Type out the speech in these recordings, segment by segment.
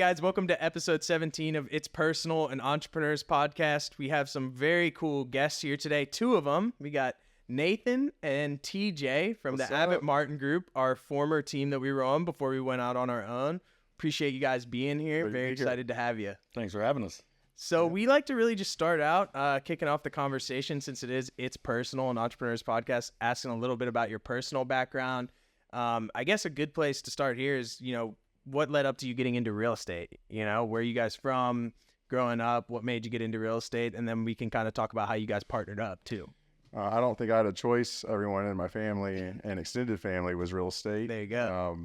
guys, welcome to episode 17 of It's Personal, an Entrepreneurs podcast. We have some very cool guests here today. Two of them. We got Nathan and TJ from the Abbott Martin Group, our former team that we were on before we went out on our own. Appreciate you guys being here. Very excited to have you. Thanks for having us. So we like to really just start out kicking off the conversation, since It's Personal, an Entrepreneurs podcast, asking a little bit about your personal background. I guess a good place to start here is, what led up to you getting into real estate? Where are you guys from growing up? What made you get into real estate? And then we can kind of talk about how you guys partnered up too. I don't think I had a choice. Everyone in my family and extended family was real estate. There you go.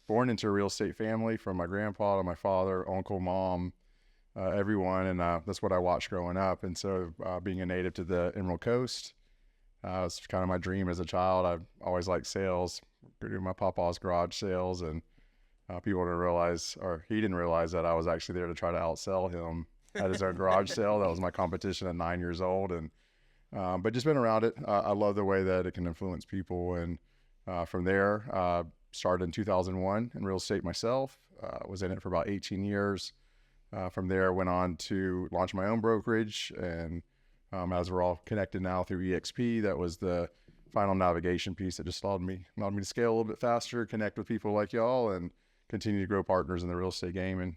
Born into a real estate family, from my grandpa to my father, uncle, mom, everyone. And that's what I watched growing up. And so being a native to the Emerald Coast, was kind of my dream as a child. I always liked sales, doing my papa's garage sales, and people didn't realize, or he didn't realize, that I was actually there to try to outsell him at his own garage sale. That was my competition at 9 years old. And but just been around it. I love the way that it can influence people. And from there, started in 2001 in real estate myself. Was in it for about 18 years. From there, went on to launch my own brokerage. And as we're all connected now through EXP, that was the final navigation piece that just allowed me to scale a little bit faster, connect with people like y'all, and continue to grow partners in the real estate game, and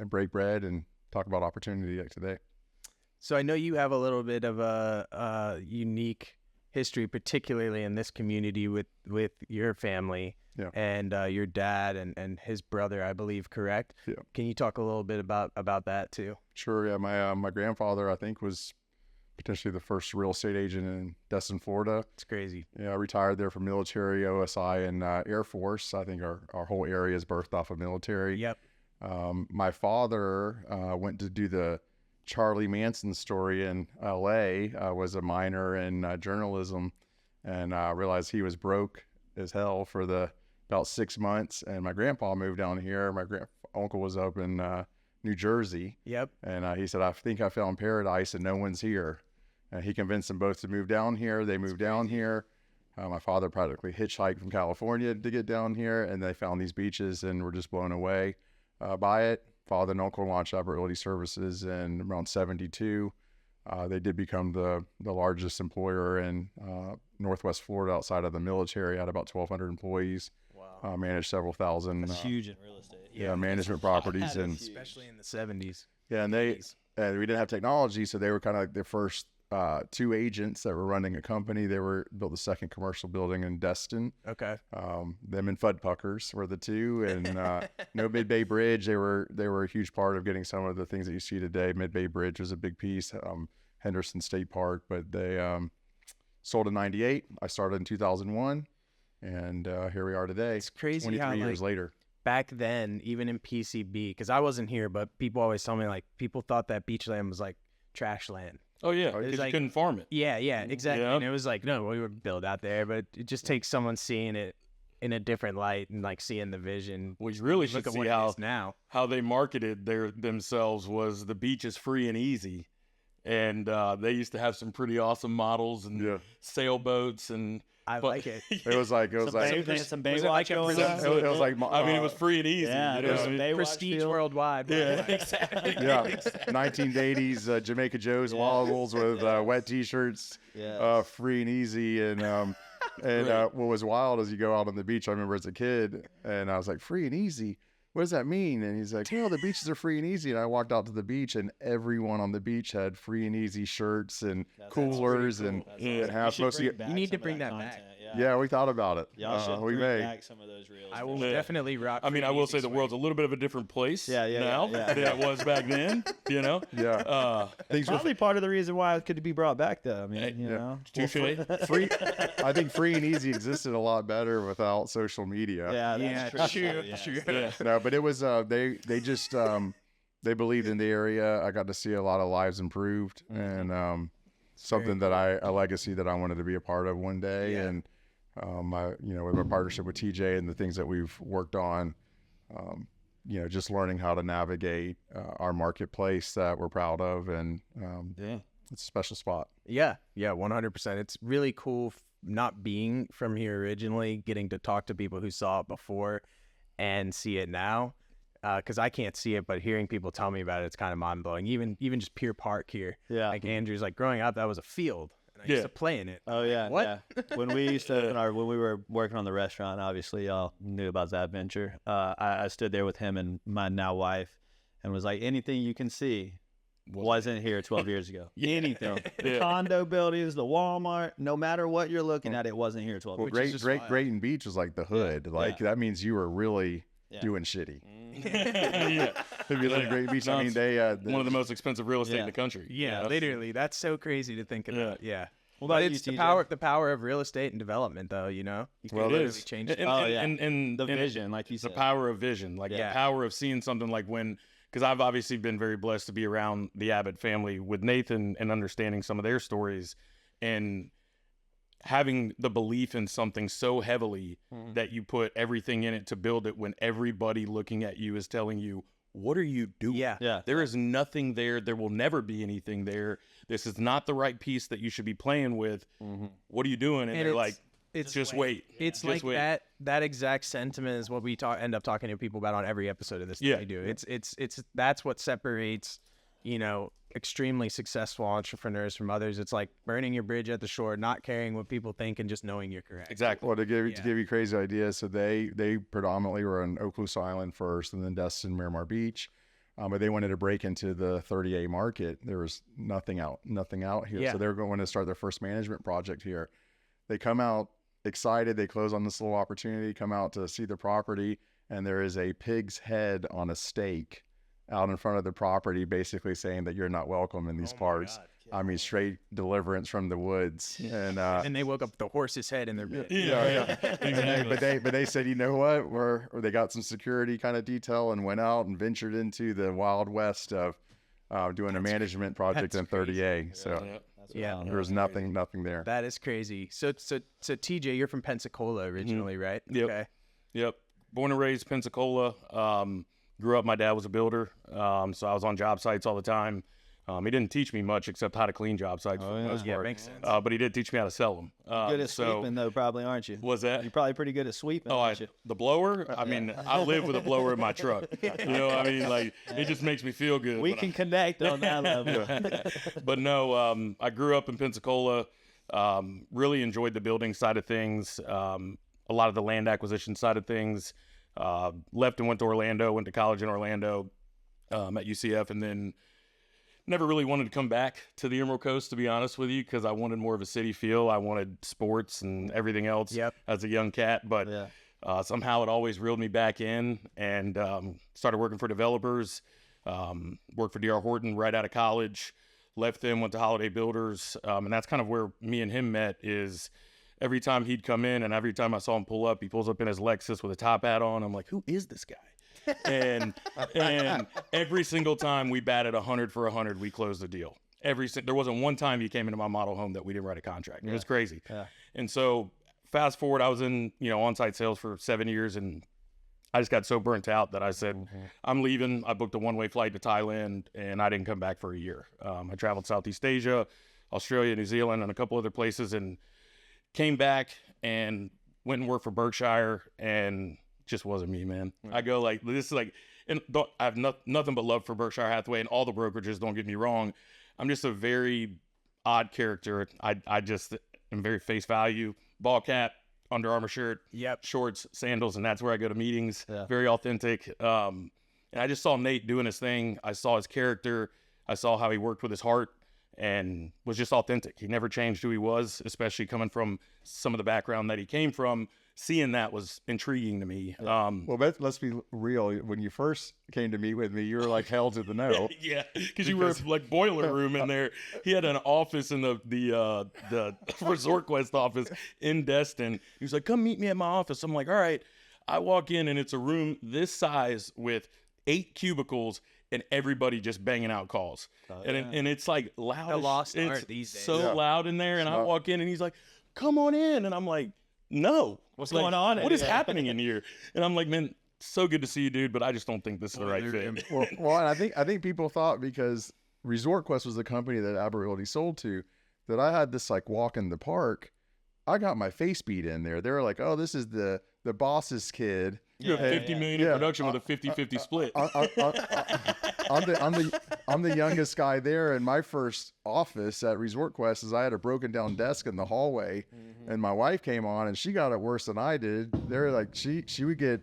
break bread and talk about opportunity like today. So I know you have a little bit of a unique history, particularly in this community with your family and your dad and his brother, I believe, correct? Yeah. Can you talk a little bit about that too? Sure. Yeah. My grandfather, I think, was potentially the first real estate agent in Destin, Florida. It's crazy. Yeah, I retired there from military, OSI, and Air Force. I think our whole area is birthed off of military. Yep. My father went to do the Charlie Manson story in LA, was a minor in journalism, and realized he was broke as hell for about 6 months. And my grandpa moved down here. My uncle was up in New Jersey. Yep. And he said, I think I found paradise and no one's here. And he convinced them both to move down here. They moved down here. My father practically hitchhiked from California to get down here, and they found these beaches and were just blown away by it. Father and uncle launched Abbott Realty Services in around 72. They did become the largest employer in Northwest Florida outside of the military. Had about 1,200 employees. Wow. Managed several thousand. That's huge in real estate. Yeah, management properties, and especially in the 70s. Yeah, and we didn't have technology, so they were kind of like the first two agents that were running a company. They built the second commercial building in Destin. Okay. Them and Fuddpuckers were the two, and no Mid-Bay Bridge. They were a huge part of getting some of the things that you see today. Mid-Bay Bridge was a big piece. Henderson State Park, but they sold in '98. I started in 2001, and here we are today. It's crazy 23 how years later. Back then, even in PCB, because I wasn't here, but people always tell me, like, people thought that beach land was like trash land. Oh yeah, because like, you couldn't farm it. Yeah, exactly. Yeah. And it was like, no, we would build out there, but it just takes someone seeing it in a different light and like seeing the vision. We really should Look at see what it is now. how they marketed themselves was the beach is free and easy, and they used to have some pretty awesome models and sailboats and. I like it. It was like some Baywatch going on. It was like I mean, it was free and easy. Yeah, you know there's what I some mean? Baywatch Prestige feel. worldwide. Yeah, exactly. Yeah, 1980s Jamaica Joe's waddles with wet T-shirts, free and easy, and what was wild is you go out on the beach. I remember as a kid, and I was like, free and easy. What does that mean? And he's like, the beaches are free and easy. And I walked out to the beach, and everyone on the beach had free and easy shirts and coolers cool. and That's hats. awesome. You need to bring that back. Yeah, we thought about it. Y'all should we bring may. back some of those reels. I will definitely rock. I mean, I will say the world's a little bit of a different place now than it was back then. Yeah. Things probably part of the reason why it could be brought back, though. I mean, you know, free. I think free and easy existed a lot better without social media. Yeah, that's true. True. Yeah. No, but it was they just they believed in the area. I got to see a lot of lives improved, and something that a legacy that I wanted to be a part of one day. Yeah. And with our partnership with TJ and the things that we've worked on, just learning how to navigate our marketplace that we're proud of, and it's a special spot. Yeah, 100%. It's really cool not being from here originally, getting to talk to people who saw it before and see it now. because I can't see it, but hearing people tell me about it, it's kind of mind blowing. Even just Pier Park here. Yeah. Like Andrew's like growing up, that was a field. And I used to play in it. Oh yeah. What? Yeah. When we used to, when we were working on the restaurant, obviously y'all knew about that venture. I stood there with him and my now wife, and was like, anything you can see wasn't here 12 years ago. Anything. The condo buildings, the Walmart, no matter what you're looking at, it wasn't here 12 years ago. Grayton Beach was like the hood. Like that means you were really doing shitty. If you live in Grayton Beach, I mean, they one of the most expensive real estate in the country. Yeah, literally. That's so crazy to think about. Yeah. What about it's you, the power of real estate and development, though. You know, you can really change it. And the vision, like you said, the power of vision, like the power of seeing something like because I've obviously been very blessed to be around the Abbott family with Nathan and understanding some of their stories and having the belief in something so heavily that you put everything in it to build it when everybody looking at you is telling you, what are you doing? Yeah. There is nothing there. There will never be anything there. This is not the right piece that you should be playing with. What are you doing? And they're like, just wait. It's just like wait. that exact sentiment is what we end up talking to people about on every episode of this thing we do. It's that's what separates, extremely successful entrepreneurs from others. It's like burning your bridge at the shore, not caring what people think, and just knowing you're correct. Exactly. Well, to give you crazy ideas, so they predominantly were on Okaloosa Island first, and then Destin, Miramar Beach. But they wanted to break into the 30A market. There was nothing out here. Yeah. So they were going to start their first management project here. They come out excited. They close on this little opportunity, come out to see the property, and there is a pig's head on a stake out in front of the property, basically saying that you're not welcome in these parts. I mean, straight deliverance from the woods. And they woke up with the horse's head in their bed. Exactly. But they said, you know what? They got some security kind of detail and went out and ventured into the wild west of doing a management project in 30A. So there was nothing there. That is crazy. So TJ, you're from Pensacola originally, right? Yep. Okay. Yep. Born and raised Pensacola. Grew up, my dad was a builder, so I was on job sites all the time. He didn't teach me much except how to clean job sites for the most part. Makes sense. But he did teach me how to sell them. Good at sweeping, though, probably, aren't you? Was that? You're probably pretty good at sweeping, aren't you? The blower? I mean, I live with a blower in my truck. You know what I mean? Like, it just makes me feel good. We can connect on that level. But no, I grew up in Pensacola, really enjoyed the building side of things, a lot of the land acquisition side of things. Left and went to Orlando, went to college in Orlando at UCF, and then never really wanted to come back to the Emerald Coast, to be honest with you, because I wanted more of a city feel. I wanted sports and everything else as a young cat, but somehow it always reeled me back in, and started working for developers, worked for D.R. Horton right out of college, left them, went to Holiday Builders, and that's kind of where me and him met. Is every time he'd come in and every time I saw him pull up, he pulls up in his Lexus with a top hat on. I'm like, who is this guy? And every single time we batted 100 for 100, we closed the deal. There wasn't one time he came into my model home that we didn't write a contract. It was crazy. Yeah. And so fast forward, I was in, on-site sales for 7 years, and I just got so burnt out that I said, I'm leaving. I booked a one-way flight to Thailand, and I didn't come back for a year. I traveled Southeast Asia, Australia, New Zealand, and a couple other places, and came back and went and worked for Berkshire, and just wasn't me, man. I go like, this is like, and I have nothing but love for Berkshire Hathaway and all the brokerages, don't get me wrong. I'm just a very odd character. I just am very face value, ball cap, Under Armour shirt, shorts, sandals, and that's where I go to meetings. Very authentic. And I just saw Nate doing his thing. I saw his character. I saw how he worked with his heart and was just authentic. He never changed who he was, especially coming from some of the background that he came from. Seeing that was intriguing to me. Well, let's be real. When you first came to meet with me, you were like hell to the no. because you were like boiler room in there. He had an office in the Resort Quest office in Destin. He was like, come meet me at my office. I'm like, all right. I walk in and it's a room this size with 8 cubicles and everybody just banging out calls. And it's like loud. The lost art these days. So loud in there. And I walk in and he's like, come on in. And I'm like, no. What's going on? What is happening in here? And I'm like, man, so good to see you, dude, but I just don't think this is the right fit. Well, and I think people thought because Resort Quest was the company that Abbott Realty sold to, that I had this like walk in the park. I got my face beat in there. They were like, oh, this is the boss's kid. You have 50 million in production with a 50-50 split. I'm the youngest guy there, and my first office at Resort Quest is I had a broken down desk in the hallway, and my wife came on, and she got it worse than I did. They're like, she would get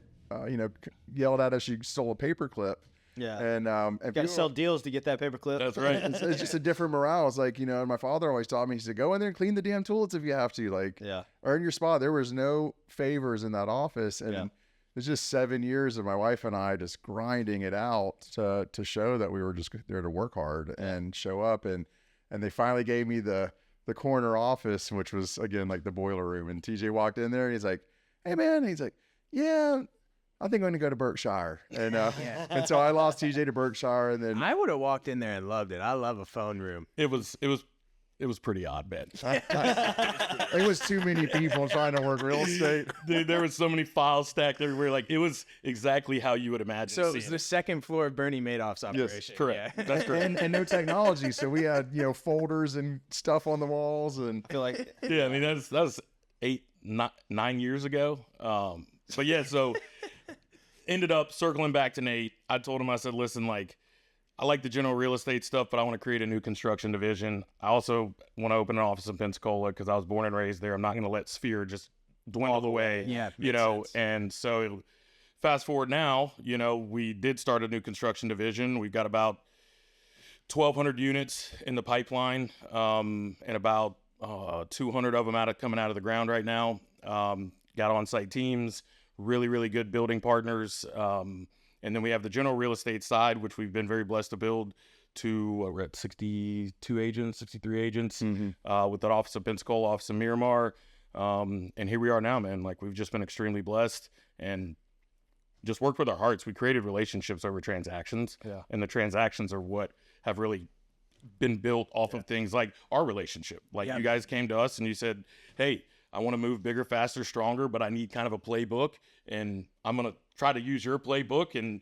yelled at if she stole a paper clip. Yeah. And you got to sell deals to get that paper clip. That's right. It's just a different morale. It's like, my father always taught me, he said, go in there and clean the damn toilets if you have to, like, earn your spot. There was no favors in that office. And it's just 7 years of my wife and I just grinding it out to show that we were just there to work hard and show up. And they finally gave me the corner office, which was, again, like the boiler room. And TJ walked in there and he's like, hey man, he's like, yeah, I think I'm going to go to Berkshire. And and so I lost TJ to Berkshire. And then I would have walked in there and loved it. I love a phone room. It was pretty odd, man. It was too many people trying to work real estate. Dude, there was so many files stacked everywhere. Like, it was exactly how you would imagine. So it was the second floor of Bernie Madoff's operation. Yes, correct. Yeah. That's correct. And no technology. So we had, folders and stuff on the walls. And I feel like yeah, I mean, that was 9 years ago. But yeah, so ended up circling back to Nate. I told him, I said, listen, like, I like the general real estate stuff, but I want to create a new construction division. I also want to open an office in Pensacola because I was born and raised there. I'm not going to let Sphere just dwindle away. Yeah, sense. And so fast forward now, we did start a new construction division. We've got about 1,200 units in the pipeline, and about 200 of them coming out of the ground right now. Got on-site teams, really, really good building partners. And then we have the general real estate side, which we've been very blessed to build to, we're at 63 agents, with that office of Pensacola, office of Miramar. And here we are now, man. Like, we've just been extremely blessed and just worked with our hearts. We created relationships over transactions. Yeah. And the transactions are what have really been built off of things like our relationship. Like, you guys came to us and you said, hey, I want to move bigger, faster, stronger, but I need kind of a playbook, and I'm going to try to use your playbook, and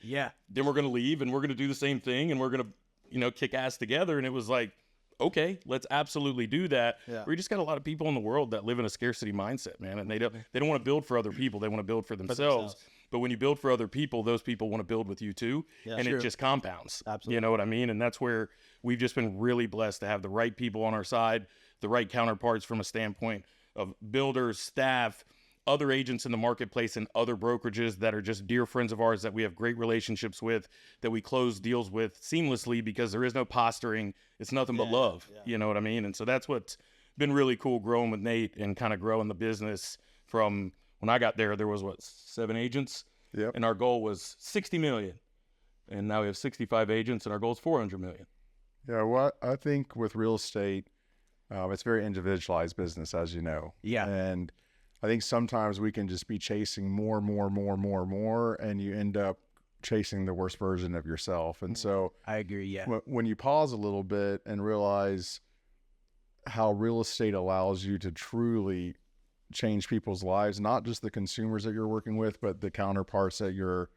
then we're going to leave and we're going to do the same thing, and we're going to, kick ass together. And it was like, okay, let's absolutely do that. Yeah. We just got a lot of people in the world that live in a scarcity mindset, man, and they don't want to build for other people. They want to build for themselves. But when you build for other people, those people want to build with you too, and it just compounds. Absolutely. You know what I mean? And that's where we've just been really blessed to have the right people on our side, the right counterparts from a standpoint of builders, staff, other agents in the marketplace, and other brokerages that are just dear friends of ours that we have great relationships with, that we close deals with seamlessly because there is no posturing. It's nothing but love. Yeah. You know what I mean? And so that's what's been really cool growing with Nate and kind of growing the business. From when I got there was 7 agents? Yep. And our goal was 60 million. And now we have 65 agents and our goal is 400 million. Yeah, what I think with real estate, it's very individualized business, as you know. Yeah. And I think sometimes we can just be chasing more, and you end up chasing the worst version of yourself. And so I agree. Yeah. When you pause a little bit and realize how real estate allows you to truly change people's lives, not just the consumers that you're working with, but the counterparts that you're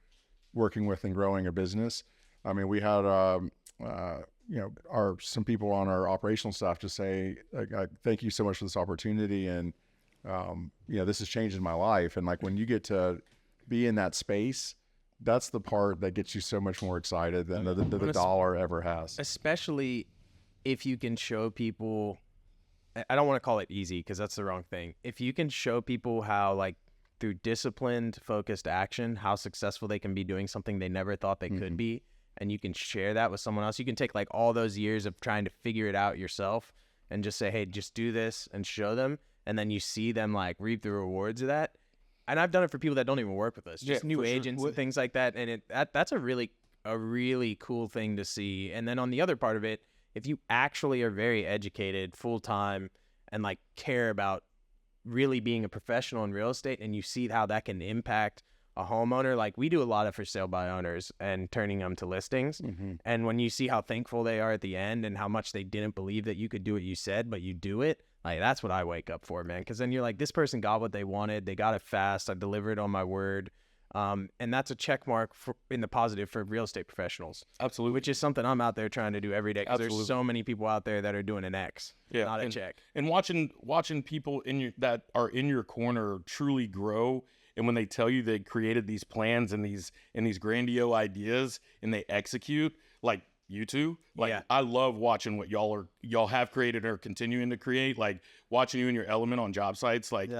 working with and growing a business. I mean, we had, some people on our operational staff just say, thank you so much for this opportunity. And, this is changing my life. And like, when you get to be in that space, that's the part that gets you so much more excited than the dollar ever has. Especially if you can show people, I don't want to call it easy because that's the wrong thing. If you can show people how, like, through disciplined, focused action, how successful they can be doing something they never thought they could be, and you can share that with someone else, you can take like all those years of trying to figure it out yourself and just say, hey, just do this, and show them. And then you see them like reap the rewards of that. And I've done it for people that don't even work with us, just new agents and things like that. And that's a really cool thing to see. And then on the other part of it, if you actually are very educated full time and like care about really being a professional in real estate, and you see how that can impact a homeowner, like we do a lot of for sale by owners and turning them to listings. And when you see how thankful they are at the end and how much they didn't believe that you could do what you said, but you do it, like that's what I wake up for, man. Because then you're like, this person got what they wanted, they got it fast, I delivered on my word. And that's a check mark in the positive for real estate professionals. Absolutely. Which is something I'm out there trying to do every day, because there's so many people out there that are doing an X, not a check. And watching people that are in your corner truly grow And when they tell you they created these plans and these grandiose ideas and they execute, like you two, like I love watching what y'all have created or continuing to create, like watching you in your element on job sites. Like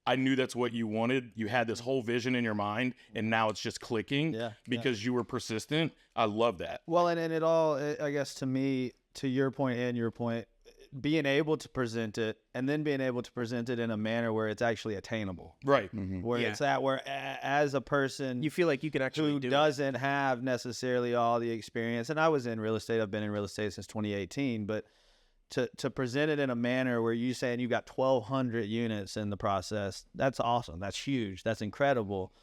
I knew that's what you wanted. You had this whole vision in your mind, and now it's just clicking because you were persistent. I love that. Well, and it all, I guess, to me, to your point and your point, being able to present it and then being able to present it in a manner where it's actually attainable. Right. Where it's at where as a person you feel like you can actually who doesn't have necessarily all the experience, and I was in real estate, I've been in real estate since 2018, but to present it in a manner where you saying you got 1,200 units in the process, that's awesome. That's huge. That's incredible.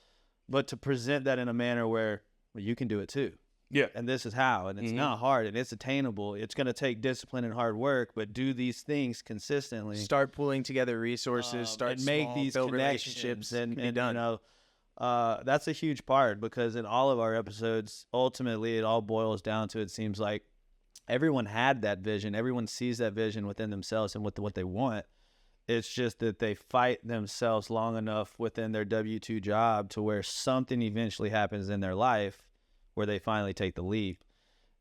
But to present that in a manner where you can do it too. Yeah. And this is how, and it's not hard and it's attainable. It's going to take discipline and hard work, but do these things consistently. Start pulling together resources, start and make small, these build connections relationships, and you know, that's a huge part, because in all of our episodes, ultimately it all boils down to, it seems like everyone had that vision. Everyone sees that vision within themselves and what they want. It's just that they fight themselves long enough within their W-2 job to where something eventually happens in their life where they finally take the leap.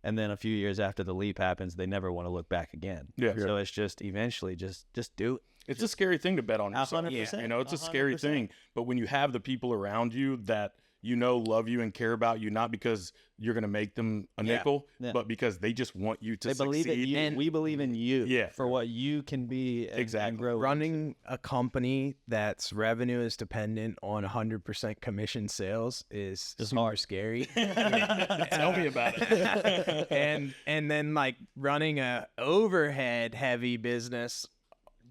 And then a few years after the leap happens, they never want to look back again. Yeah. So it's just eventually just do it. It's a scary thing to bet on yourself. 100%. You know, it's a 100%. scary thing. But when you have the people around you that you know love you and care about you, not because you're going to make them a nickel, but because they just want you to they succeed. Believe in you, and we believe in you for what you can be and grow. Running a company that's revenue is dependent on 100% commission sales is super scary. Tell me about it. and then like running a overhead heavy business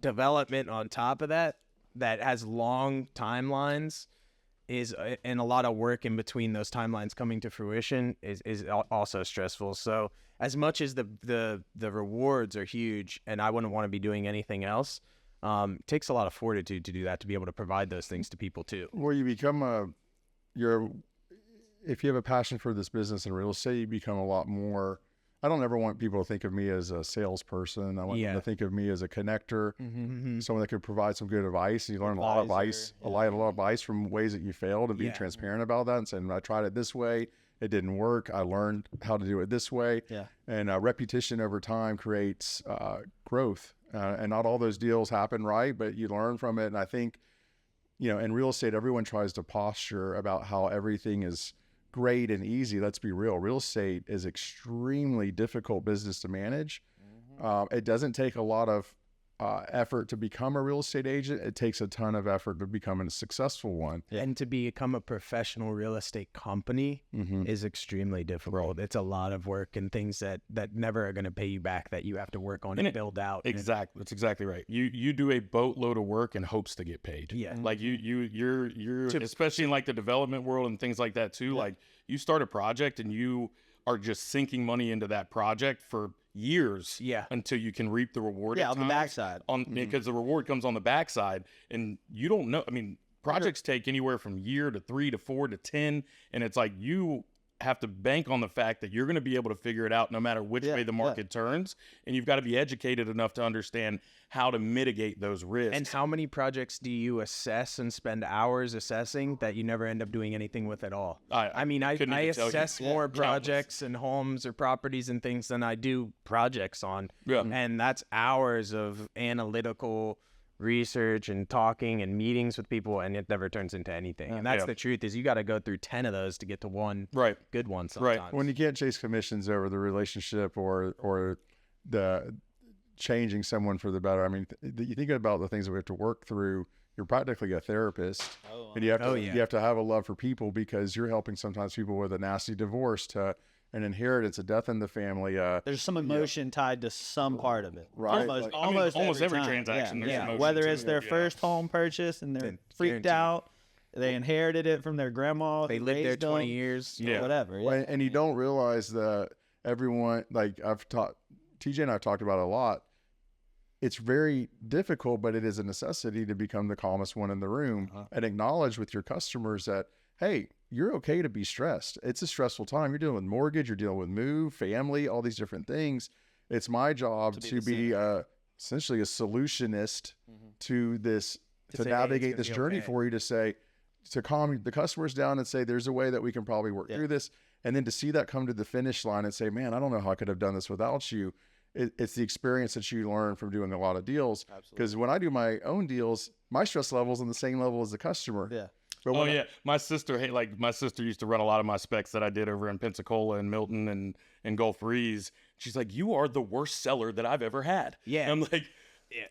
development on top of that has long timelines is and a lot of work in between those timelines coming to fruition is also stressful. So as much as the rewards are huge and I wouldn't want to be doing anything else, it takes a lot of fortitude to do that, to be able to provide those things to people too. Well, you become if you have a passion for this business and real estate, you become a lot more. I don't ever want people to think of me as a salesperson. I want them to think of me as a connector, someone that could provide some good advice. You learn a lot of advice from ways that you failed, and being transparent about that and saying, I tried it this way, it didn't work. I learned how to do it this way. Yeah. And repetition over time creates growth. And not all those deals happen right, but you learn from it. And I think, in real estate, everyone tries to posture about how everything is great and easy. Let's be real. Real estate is extremely difficult business to manage. It doesn't take a lot of effort to become a real estate agent. It takes a ton of effort to become a successful one. And to become a professional real estate company is extremely difficult. It's a lot of work and things that never are going to pay you back, that you have to work on and build out. Exactly. That's exactly right. You do a boatload of work in hopes to get paid. Yeah. Like you're especially in like the development world and things like that too. Yeah. Like you start a project and you are just sinking money into that project for years until you can reap the reward. On the backside. Because the reward comes on the backside, and you don't know. I mean, projects take anywhere from year to 3 to 4 to 10, and it's like you have to bank on the fact that you're going to be able to figure it out no matter which way the market turns, and you've got to be educated enough to understand how to mitigate those risks. And how many projects do you assess and spend hours assessing that you never end up doing anything with at all? I assess more projects and homes or properties and things than I do projects on. Yeah. And that's hours of analytical research and talking and meetings with people, and it never turns into anything. And that's the truth, is you got to go through 10 of those to get to one good one sometimes. Right. When you can't chase commissions over the relationship or the changing someone for the better. I mean, you think about the things that we have to work through. You're practically a therapist, and you have to have a love for people, because you're helping sometimes people with a nasty divorce, to an inheritance, a death in the family. There's some emotion tied to some part of it. Right. Almost every transaction. There's emotion. Whether it's their first home purchase and they're freaked out, they inherited it from their grandma. They lived there 20 years. Whatever. Well, and you don't realize that everyone, like TJ and I've talked about it a lot. It's very difficult, but it is a necessity to become the calmest one in the room and acknowledge with your customers that, hey, you're okay to be stressed. It's a stressful time. You're dealing with mortgage, you're dealing with move, family, all these different things. It's my job to be essentially a solutionist to this, to navigate this journey for you, to say, to calm the customers down and say, there's a way that we can probably work through this. And then to see that come to the finish line and say, man, I don't know how I could have done this without you. It's the experience that you learn from doing a lot of deals. Because when I do my own deals, my stress level is on the same level as the customer. Yeah. But my sister used to run a lot of my specs that I did over in Pensacola and Milton and Gulf Breeze. She's like, you are the worst seller that I've ever had. Yeah. And I'm like,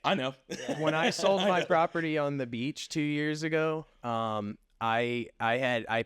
I know. When I sold my property on the beach 2 years ago, I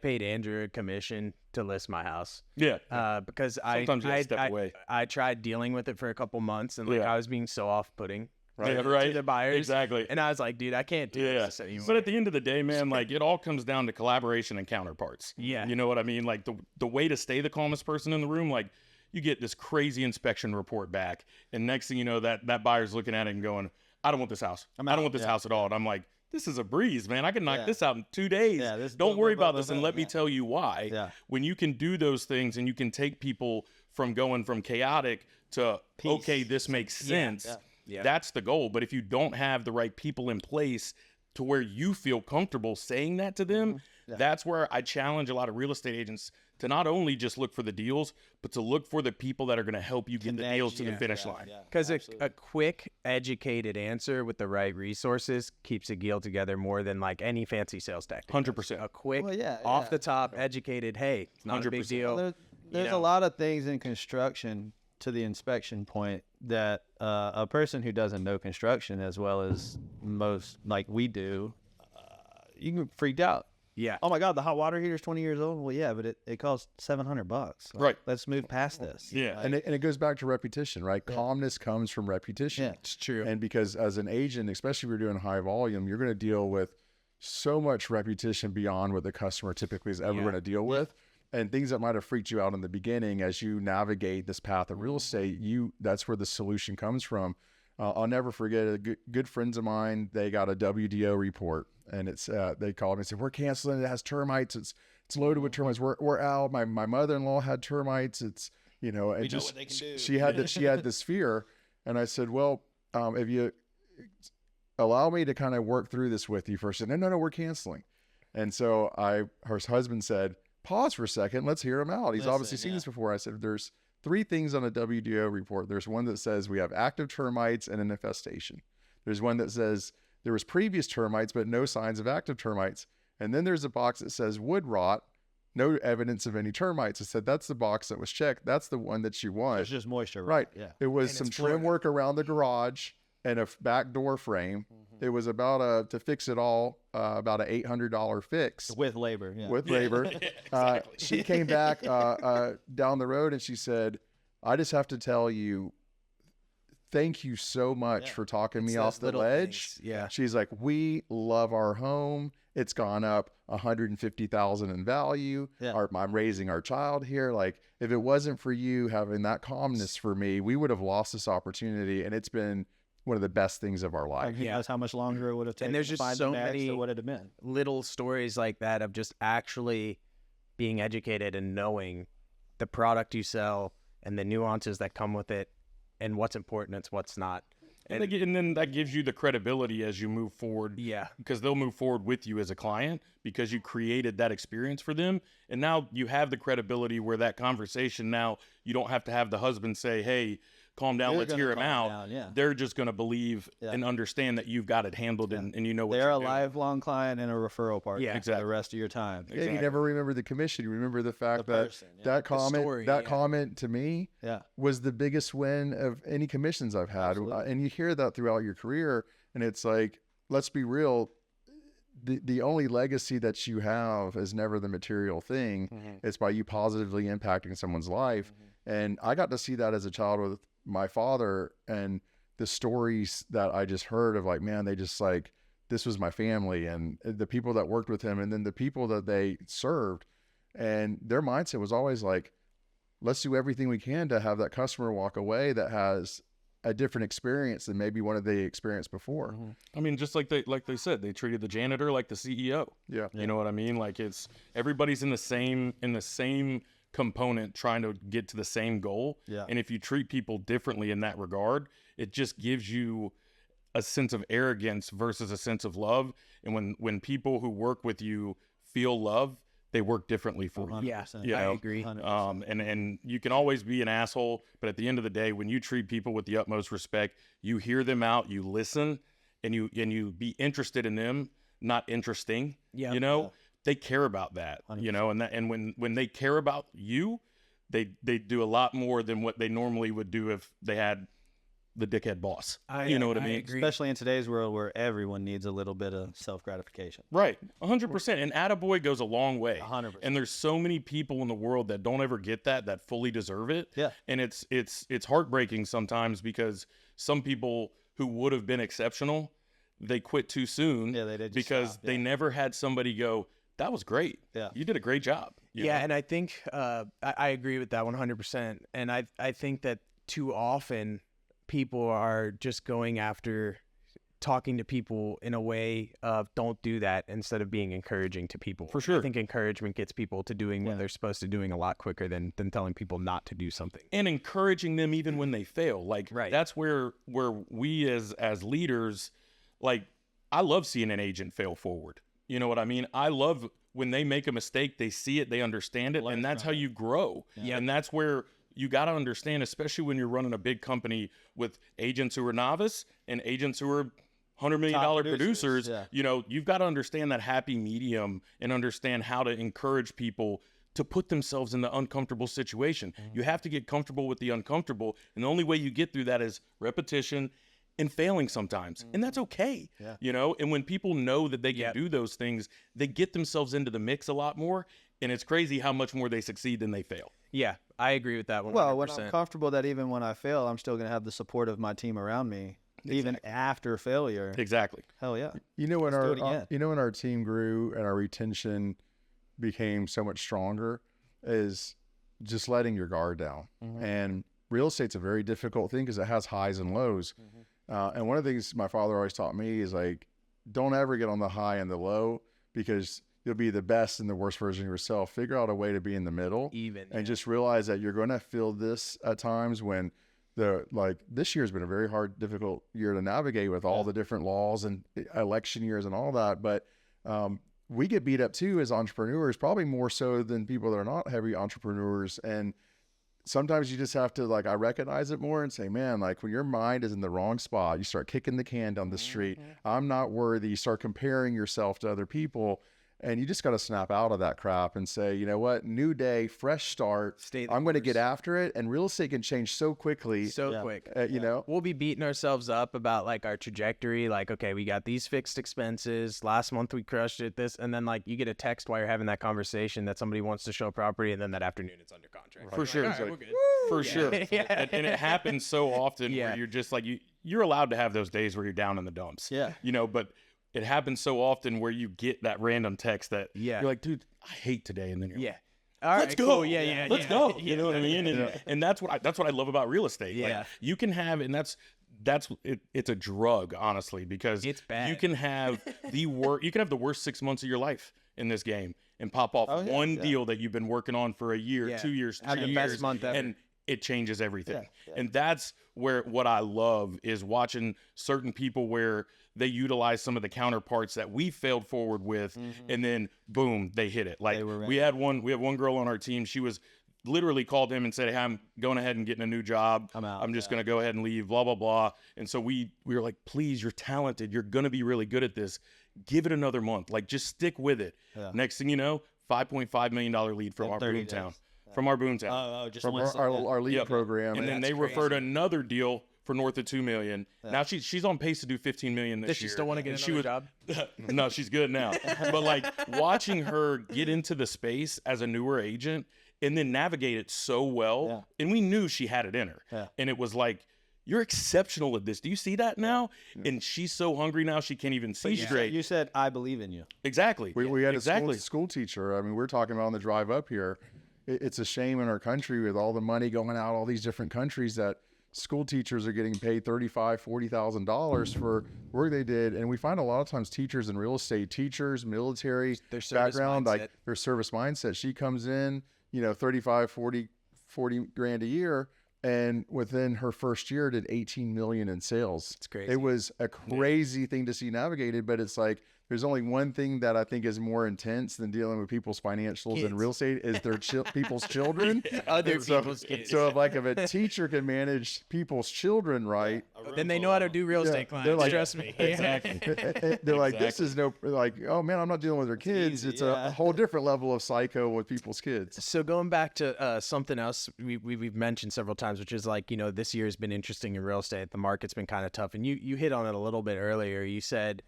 paid Andrew a commission to list my house. Yeah. Because Sometimes you gotta step away. I tried dealing with it for a couple months, and I was being so off-putting. Right. To the buyers. Exactly. And I was like, dude, I can't do this anymore. But at the end of the day, man, like it all comes down to collaboration and counterparts. Yeah. You know what I mean? Like the way to stay the calmest person in the room, like you get this crazy inspection report back, and next thing you know, that buyer's looking at it and going, I don't want this house. I don't want this house at all. And I'm like, this is a breeze, man. I can knock this out in 2 days. Yeah, don't worry about this, and let me tell you why. Yeah. When you can do those things and you can take people from going from chaotic to, Peace. okay, this makes sense. Yeah. That's the goal. But if you don't have the right people in place to where you feel comfortable saying that to them, that's where I challenge a lot of real estate agents to not only just look for the deals, but to look for the people that are going to help you get the deals to the finish line. Because a quick, educated answer with the right resources keeps a deal together more than like any fancy sales tactic. 100%. A quick, off the top, educated, hey, it's not a big 100%. deal. There's a lot of things in construction, to the inspection point, that a person who doesn't know construction as well as most, like we do, you can freaked out. Yeah. Oh my God, the hot water heater is 20 years old. Well, yeah, but it costs $700. Like, Right. Let's move past this. Yeah. And it goes back to repetition, right? Calmness comes from repetition. Yeah. It's true. And because as an agent, especially if you're doing high volume, you're going to deal with so much repetition beyond what the customer typically is ever going to deal with. And things that might have freaked you out in the beginning, as you navigate this path of real estate, that's where the solution comes from. I'll never forget good friends of mine. They got a WDO report, and it's they called me and said, "We're canceling. It has termites. It's loaded with termites. We're out. My mother-in-law had termites. It's and know just what they can do." she had this fear, and I said, "Well, if you allow me to kind of work through this with you first," and no, we're canceling. And so her husband said, pause for a second. Let's hear him out. He's obviously seen this before. I said, there's 3 things on a WDO report. There's one that says we have active termites and an infestation. There's one that says there was previous termites, but no signs of active termites. And then there's a box that says wood rot, no evidence of any termites. I said, that's the box that was checked. That's the one that you want. It's just moisture. Right. Yeah. It was some trim work around the garage and a back door frame. It was about to fix it all, about an $800 fix. With labor. Yeah. With labor. Exactly. She came back down the road and she said, I just have to tell you, thank you so much for talking me off the ledge. Things. Yeah. She's like, we love our home. It's gone up $150,000 in value. Yeah. I'm raising our child here. Like, if it wasn't for you having that calmness for me, we would have lost this opportunity. And it's been one of the best things of our life. Who knows how much longer it would have taken. And there's to just find so the next many that would have been. little stories like that of just actually being educated and knowing the product you sell and the nuances that come with it and what's important and what's not. And then that gives you the credibility as you move forward. Yeah. Because they'll move forward with you as a client because you created that experience for them. And now you have the credibility where that conversation, now you don't have to have the husband say, hey, calm down, let's hear him out. They're just going to believe and understand that you've got it handled and you know what they're you're a doing. lifelong client and a referral partner Yeah, for the rest of your time. Yeah, you never remember the commission. You remember the fact that comment to me was the biggest win of any commissions I've had. And you hear that throughout your career. And it's like, let's be real. The only legacy that you have is never the material thing. It's by you positively impacting someone's life. And I got to see that as a child with my father, and the stories that I just heard of, like, man, they just like, this was my family and the people that worked with him and then the people that they served, and their mindset was always like, let's do everything we can to have that customer walk away that has a different experience than maybe one of they experienced before. I mean, just like they said, they treated the janitor like the CEO. Yeah. You know what I mean? Like, it's everybody's in the same component trying to get to the same goal. Yeah. And if you treat people differently in that regard, it just gives you a sense of arrogance versus a sense of love. And when people who work with you feel love, they work differently for you. 100%. You I know? agree. 100%. And you can always be an asshole, but at the end of the day, when you treat people with the utmost respect, you hear them out, you listen, and you be interested in them, not interesting. Yeah. You know, they care about that. 100%. You know, and when they care about you, they do a lot more than what they normally would do if they had the dickhead boss. You know what I mean? agree. Especially in today's world where everyone needs a little bit of self-gratification. Right. 100%. And attaboy goes a long way. 100%. And there's so many people in the world that don't ever get that fully deserve it. Yeah. And it's heartbreaking sometimes because some people who would have been exceptional, they quit too soon. Yeah, they did. because they never had somebody go, that was great. Yeah. You did a great job. You know? And I think I agree with that 100%. And I think that too often people are just going after talking to people in a way of don't do that instead of being encouraging to people. For sure. I think encouragement gets people to doing what they're supposed to doing a lot quicker than telling people not to do something. And encouraging them even when they fail. Like that's where we as leaders, like I love seeing an agent fail forward. You know what I mean? I love when they make a mistake, they see it, they understand it, and that's how you grow. Yeah. And that's where you got to understand, especially when you're running a big company with agents who are novice and agents who are $100 million producers, you know, you've got to understand that happy medium and understand how to encourage people to put themselves in the uncomfortable situation. You have to get comfortable with the uncomfortable. And the only way you get through that is repetition and failing sometimes. And that's okay, you know? And when people know that they can do those things, they get themselves into the mix a lot more. And it's crazy how much more they succeed than they fail. Yeah, I agree with that 100%. Well, when I'm comfortable that even when I fail, I'm still going to have the support of my team around me, even after failure. Exactly. Hell yeah. You know, when our team grew and our retention became so much stronger is just letting your guard down. And real estate's a very difficult thing because it has highs and lows. And one of the things my father always taught me is like, don't ever get on the high and the low because you'll be the best and the worst version of yourself. Figure out a way to be in the middle and just realize that you're going to feel this at times when this year's been a very hard, difficult year to navigate with all the different laws and election years and all that. But we get beat up too as entrepreneurs, probably more so than people that are not heavy entrepreneurs. And sometimes you just have to, like, I recognize it more and say, man, like when your mind is in the wrong spot, you start kicking the can down the street. I'm not worthy. You start comparing yourself to other people. And you just got to snap out of that crap and say, you know what, new day, fresh start. I'm going to get after it. And real estate can change so quickly. Quick. You know, we'll be beating ourselves up about like our trajectory. Like, okay, we got these fixed expenses. Last month we crushed it. And then like you get a text while you're having that conversation that somebody wants to show property. And then that afternoon it's under contract. For sure. Like, all right, we're good. For sure. And it happens so often where you're just like, you're allowed to have those days where you're down in the dumps. Yeah. You know, but it happens so often where you get that random text that you're like, dude, I hate today. And then you're like, all right, let's go. Cool. Let's go. You know what I mean? And that's what I love about real estate. Yeah. Like, you can have, and that's it's a drug, honestly, because it's bad. You can have the worst 6 months of your life in this game and pop off one deal that you've been working on for a year, 2 years, 3 years, best month ever. and it changes everything. And that's where what I love is watching certain people where they utilize some of the counterparts that we failed forward with, and then boom, they hit it. Like we had one girl on our team. She was literally called him and said, "Hey, I'm going ahead and getting a new job. I'm out. I'm just going to go ahead and leave, blah, blah, blah." And so we were like, "Please, you're talented. You're going to be really good at this. Give it another month. Like, just stick with it." Next thing you know, $5.5 million lead from our boomtown. From our boomtown. Just from our lead program. And then they referred another deal for north of $2 million. Now she's on pace to do $15 million this year. Does she still want to get another job? No, she's good now. But like watching her get into the space as a newer agent and then navigate it so well, and we knew she had it in her. And it was like, you're exceptional at this. Do you see that now? And she's so hungry now she can't even see straight. You said, "I believe in you." Exactly. We had a school teacher. I mean, we're talking about on the drive up here. It's a shame in our country with all the money going out, all these different countries, that school teachers are getting paid $35,000, $40,000 for work they did. And we find a lot of times teachers in real estate, teachers, military background, like their service mindset. She comes in, 35, 40 grand a year. And within her first year did 18 million in sales. It's crazy. It was a crazy thing to see navigated, but it's like, there's only one thing that I think is more intense than dealing with people's financials in real estate is their people's children. Other people's kids. So if a teacher can manage people's children right, then they know how to do real estate clients. like- Trust me. Exactly. they're like, this is oh man, I'm not dealing with their kids. easy, It's a whole different level of psycho with people's kids. So going back to something else we've mentioned several times, which is like, this year has been interesting in real estate. The market's been kind of tough. And you hit on it a little bit earlier. You said,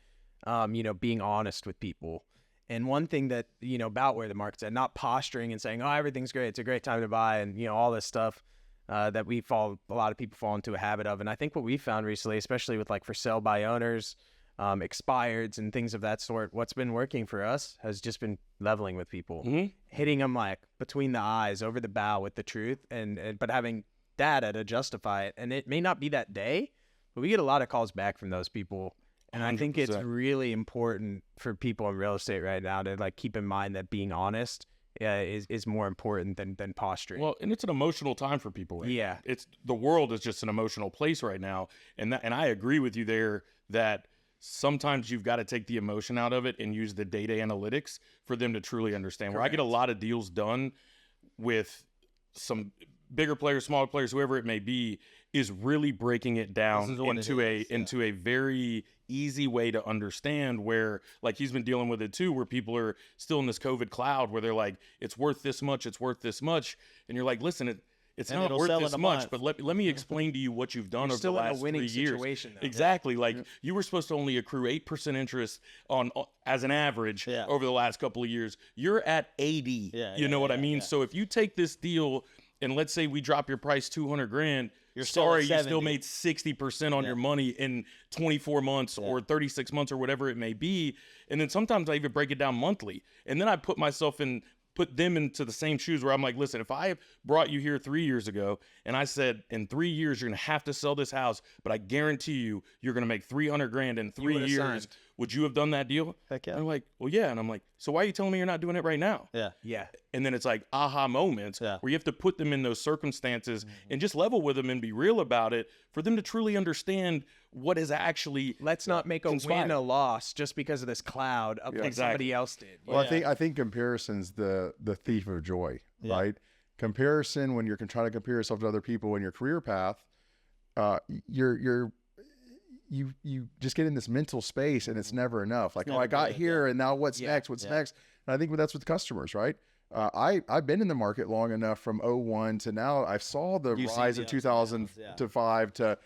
being honest with people. And one thing that, about where the market's at, not posturing and saying, oh, everything's great, it's a great time to buy, and, all this stuff that a lot of people fall into a habit of. And I think what we found recently, especially with like for sale by owners, expireds and things of that sort, what's been working for us has just been leveling with people, hitting them like between the eyes, over the bow with the truth, but having data to justify it. And it may not be that day, but we get a lot of calls back from those people. And I think it's 100%. really important for people in real estate right now to like keep in mind that being honest is more important than posturing. Well, and it's an emotional time for people right Yeah. now. It's the world is just an emotional place right now. And I agree with you there that sometimes you've got to take the emotion out of it and use the data analytics for them to truly understand. Where I get a lot of deals done with some bigger players, smaller players, whoever it may be, is really breaking it down into a very easy way to understand, where like he's been dealing with it too, where people are still in this COVID cloud where they're like, it's worth this much, it's worth this much. And you're like, listen, it's And not it'll worth sell in this a much, month. but let me explain to you what you've done You're over still the in a last winning 3 years. situation, though. Exactly. Like you were supposed to only accrue 8% interest on as an average over the last couple of years. You're at 80. You know what I mean? So if you take this deal and let's say we drop your price $200,000, You're still at you 70. still made 60% on your money in 24 months or 36 months or whatever it may be. And then sometimes I even break it down monthly. And then I put them into the same shoes where I'm like, listen, if I brought you here 3 years ago and I said in 3 years you're going to have to sell this house, but I guarantee you you're going to make $300,000 in 3 would've years, signed. would you have done that deal? Heck yeah. And they're like, well, yeah. And I'm like, so why are you telling me you're not doing it right now? Yeah. And then it's like aha moments where you have to put them in those circumstances and just level with them and be real about it for them to truly understand what is actually. Let's not make a conspired. win a loss just because of this cloud of what somebody else did. Well, I think comparison's the thief of joy, right? Comparison, when you're trying to compare yourself to other people in your career path, you just get in this mental space and it's never enough. Like, I got here and now what's next? What's next? And I think that's with customers, right? I've been in the market long enough from 01 to now. I saw the rise of 2005 to,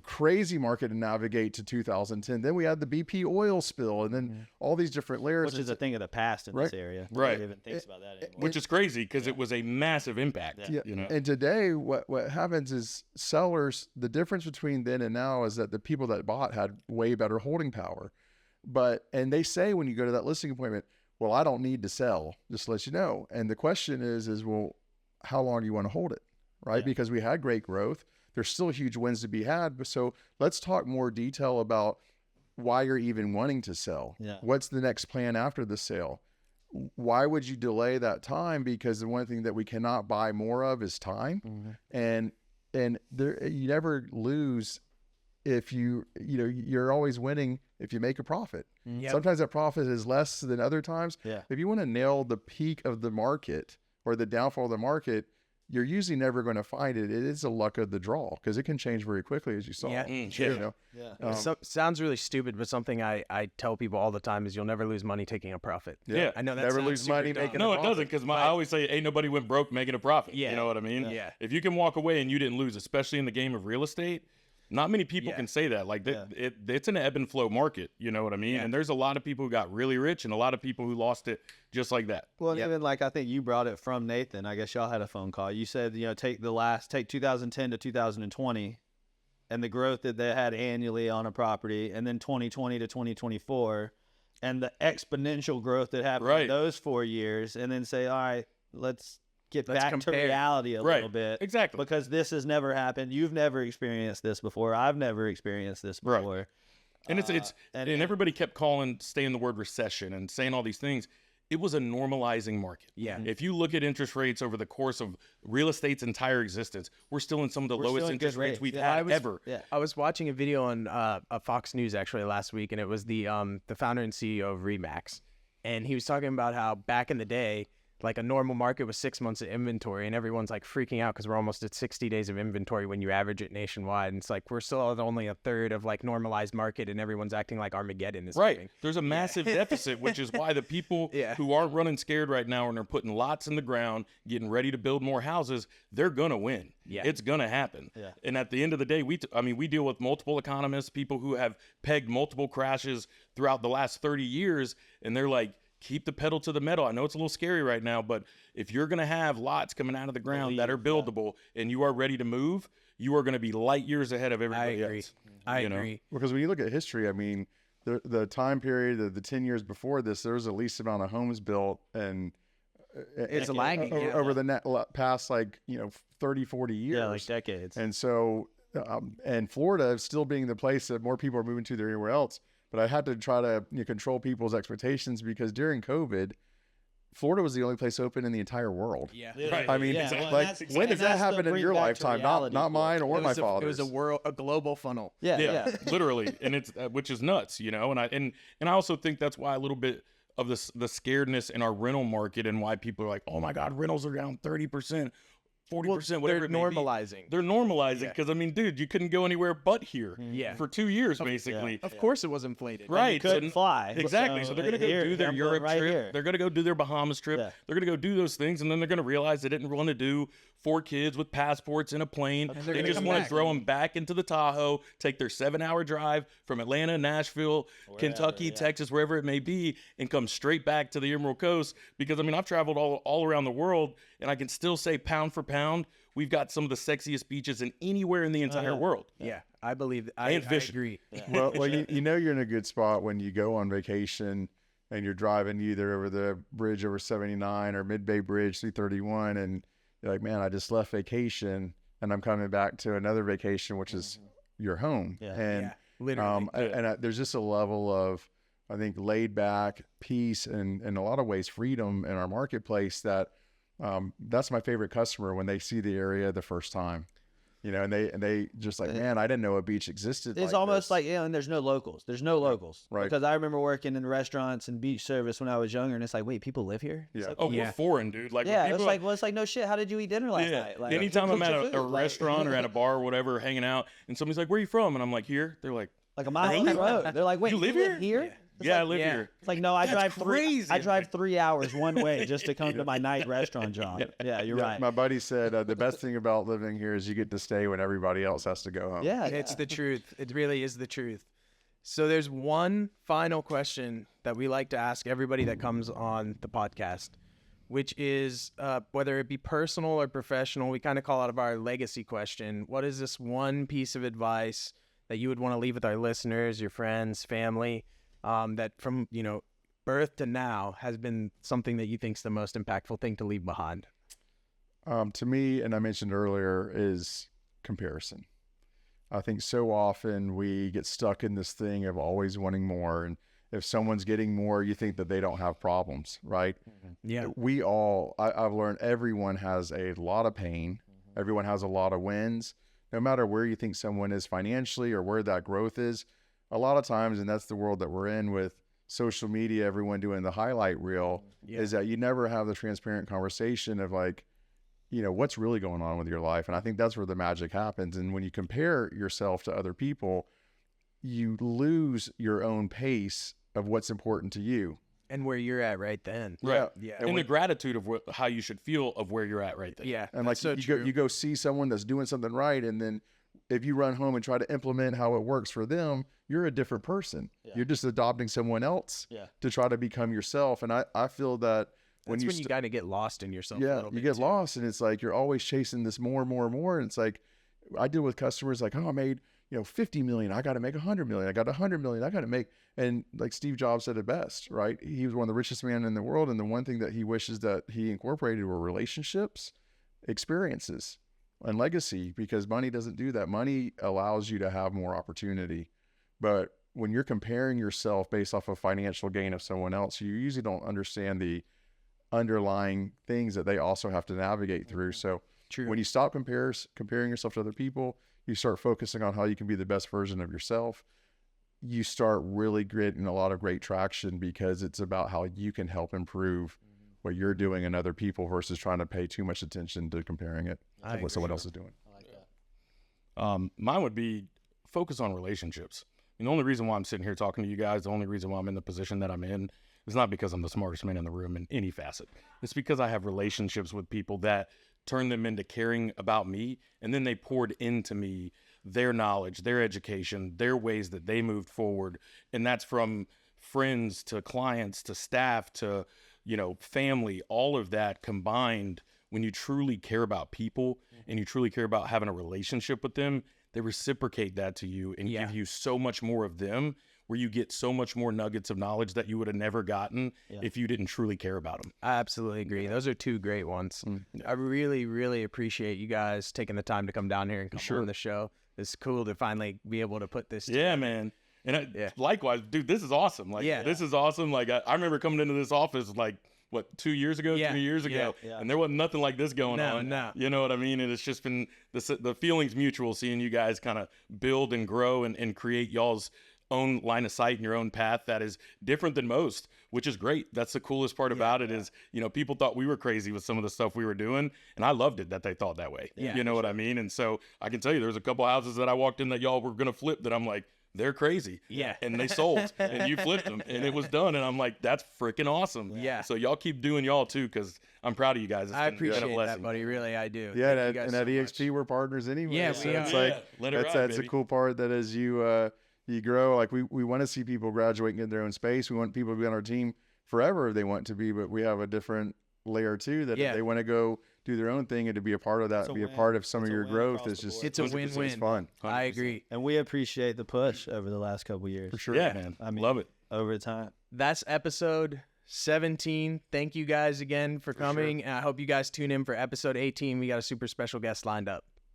crazy market to navigate to 2010. Then we had the BP oil spill and then all these different layers. Which is a thing of the past in this area. Right. Nobody even thinks about that anymore. Which is crazy because it was a massive impact. Yeah. You know? And today what happens is sellers, the difference between then and now is that the people that bought had way better holding power. And they say when you go to that listing appointment, well, I don't need to sell, just to let you know. And the question is, well, how long do you want to hold it? Right. Because we had great growth. There's still huge wins to be had. So let's talk more detail about why you're even wanting to sell. What's the next plan after the sale? Why would you delay that time? Because the one thing that we cannot buy more of is time. And you never lose if you're always winning if you make a profit. Sometimes that profit is less than other times. If you want to nail the peak of the market or the downfall of the market, you're usually never going to find it. It is a luck of the draw because it can change very quickly, as you saw. Sounds really stupid, but something I tell people all the time is you'll never lose money taking a profit. I know that never sounds lose super money dumb. making No, a it profit. doesn't, because I always say, ain't nobody went broke making a profit. Yeah. You know what I mean? Yeah. If you can walk away and you didn't lose, especially in the game of real estate, not many people can say that. Like, it's an ebb and flow market. You know what I mean? And there's a lot of people who got really rich and a lot of people who lost it just like that. Well, and even like I think you brought it from Nathan. I guess y'all had a phone call. You said, take 2010 to 2020 and the growth that they had annually on a property, and then 2020 to 2024 and the exponential growth that happened in those 4 years, and then say, all right, let's back compare. to reality a little bit. Exactly. Because this has never happened. You've never experienced this before. I've never experienced this before. And and everybody kept saying the word recession and saying all these things. it was a normalizing market. Yeah. If you look at interest rates over the course of real estate's entire existence, we're still in some of the lowest interest rates we've had ever. Yeah. I was watching a video on Fox News actually last week, and it was the founder and CEO of Remax, and he was talking about how back in the day, like a normal market was 6 months of inventory, and everyone's like freaking out because we're almost at 60 days of inventory when you average it nationwide. And it's like we're still at only a third of like normalized market, and everyone's acting like Armageddon is coming. There's a massive deficit, which is why the people who aren't running scared right now and they're putting lots in the ground, getting ready to build more houses, they're gonna win. Yeah. It's gonna happen. Yeah. And at the end of the day, we deal with multiple economists, people who have pegged multiple crashes throughout the last 30 years, and they're like, keep the pedal to the metal. I know it's a little scary right now, but if you're going to have lots coming out of the ground that are buildable and you are ready to move, you are going to be light years ahead of everybody else. I agree. Because when you look at history, I mean, the time period, the 10 years before this, there was the least amount of homes built, and It's lagging over the past 30, 40 years. Yeah, like decades. And so, and Florida still being the place that more people are moving to than anywhere else. But I had to try to control people's expectations, because during COVID, Florida was the only place open in the entire world. Yeah. Right. I mean, when does that happen in your lifetime? Not mine or my father's. It was a global funnel. Yeah. Literally. And it's, which is nuts, and I also think that's why a little bit of the scaredness in our rental market, and why people are like, oh my God, rentals are down 30%. 40%, whatever it may be. Normalizing. They're normalizing because, I mean, dude, you couldn't go anywhere but here for 2 years, basically. Of course it was inflated. Right. You couldn't fly. Exactly. So they're going to go do their Europe trip. They're going to go do their Bahamas trip. Yeah. They're going to go do those things, and then they're going to realize they didn't want to do 4 kids with passports in a plane. They just want to throw them back into the Tahoe, take their 7-hour drive from Atlanta, Nashville, Kentucky, Texas, wherever it may be, and come straight back to the Emerald Coast. Because, I mean, I've traveled all around the world, and I can still say pound for pound, we've got some of the sexiest beaches in anywhere in the entire world. Yeah, I believe. I agree. Yeah. Well, you're in a good spot when you go on vacation and you're driving either over the bridge over 79 or Mid-Bay Bridge 331, and you're like, man, I just left vacation and I'm coming back to another vacation, which is your home. Yeah. And literally. there's just a level of, I think, laid back peace and in a lot of ways freedom in our marketplace that that's my favorite customer when they see the area the first time, and they just like, man, I didn't know a beach existed. It's almost like, and there's no locals. Right. Because I remember working in restaurants and beach service when I was younger, and it's like, wait, people live here? Yeah. Like, We're foreign, dude. Like, it's like, no shit. How did you eat dinner last night? Like, anytime I'm at a food, restaurant or at a bar or whatever, hanging out, and somebody's like, where are you from? And I'm like, here. They're like a mile up the road. They're like, wait, you live here? Yeah, I live here. It's like, no, I drive crazy. I drive 3 hours one way just to come to my night restaurant job. Yeah, you're right. My buddy said the best thing about living here is you get to stay when everybody else has to go home. Yeah, It's the truth. It really is the truth. So there's one final question that we like to ask everybody that comes on the podcast, which is whether it be personal or professional, we kind of call it our legacy question. What is this one piece of advice that you would want to leave with our listeners, your friends, family, that from birth to now has been something that you think is the most impactful thing to leave behind? To me, and I mentioned earlier, is comparison. I think so often we get stuck in this thing of always wanting more, and if someone's getting more, you think that they don't have problems, right? Yeah. I've learned everyone has a lot of pain. Everyone has a lot of wins. No matter where you think someone is financially or where that growth is, a lot of times, and that's the world that we're in with social media, everyone doing the highlight reel, is that you never have the transparent conversation of like, what's really going on with your life. And I think that's where the magic happens. And when you compare yourself to other people, you lose your own pace of what's important to you. And where you're at right then. Right. Yeah. And the gratitude of how you should feel of where you're at right then. Yeah. And like you go see someone that's doing something right, and then if you run home and try to implement how it works for them, you're a different person. Yeah. You're just adopting someone else to try to become yourself. And I feel that when you got to get lost in yourself. A little bit you get lost, and it's like you're always chasing this more and more and more. And it's like I deal with customers like, oh, I made 50 million. I got to make 100 million. I got 100 million. I got to make. And like Steve Jobs said it best, right? He was one of the richest men in the world, and the one thing that he wishes that he incorporated were relationships, experiences, and legacy, because money doesn't do that. Money allows you to have more opportunity, but when you're comparing yourself based off of financial gain of someone else, you usually don't understand the underlying things that they also have to navigate through. So True. when you stop comparing yourself to other people, you start focusing on how you can be the best version of yourself. You start really getting a lot of great traction, because it's about how you can help improve what you're doing in other people versus trying to pay too much attention to comparing it to what someone else is doing. I like that. Mine would be focus on relationships. And the only reason why I'm sitting here talking to you guys, the only reason why I'm in the position that I'm in, is not because I'm the smartest man in the room in any facet. It's because I have relationships with people that turn them into caring about me, and then they poured into me their knowledge, their education, their ways that they moved forward. And that's from friends to clients to staff to, family, all of that combined. When you truly care about people and you truly care about having a relationship with them, they reciprocate that to you and give you so much more of them, where you get so much more nuggets of knowledge that you would have never gotten if you didn't truly care about them. I absolutely agree. Those are two great ones. I really, really appreciate you guys taking the time to come down here and come on the show. It's cool to finally be able to put this together. Yeah, man. And likewise, dude, this is awesome. This is awesome. Like, I remember coming into this office, 2 years ago, 3 years ago, and there wasn't nothing like this going on. No. You know what I mean? And it's just been, the feeling's mutual, seeing you guys kind of build and grow and create y'all's own line of sight and your own path that is different than most, which is great. That's the coolest part about it is, people thought we were crazy with some of the stuff we were doing, and I loved it that they thought that way. You know what I mean? And so I can tell you, there's a couple houses that I walked in that y'all were going to flip that I'm like, they're crazy. Yeah. And they sold and you flipped them and it was done. And I'm like, that's freaking awesome. Yeah. So y'all keep doing y'all too, because I'm proud of you guys. I appreciate that, buddy. Really, I do. Yeah. Thank you And guys at so EXP, much. we're partners anyway. Yeah, so we it's are. like, that's the cool part, that as you grow, like we want to see people graduate and get their own space. We want people to be on our team forever if they want to be, but we have a different layer too, that if they want to go do their own thing and to be a part of that, be a part of some of your growth, is just, it's a win-win. It's fun. 100%. I agree. And we appreciate the push over the last couple of years. For sure. Yeah, man. I mean, love it. over time. That's episode 17. Thank you guys again for coming. sure. And I hope you guys tune in for episode 18. We got a super special guest lined up.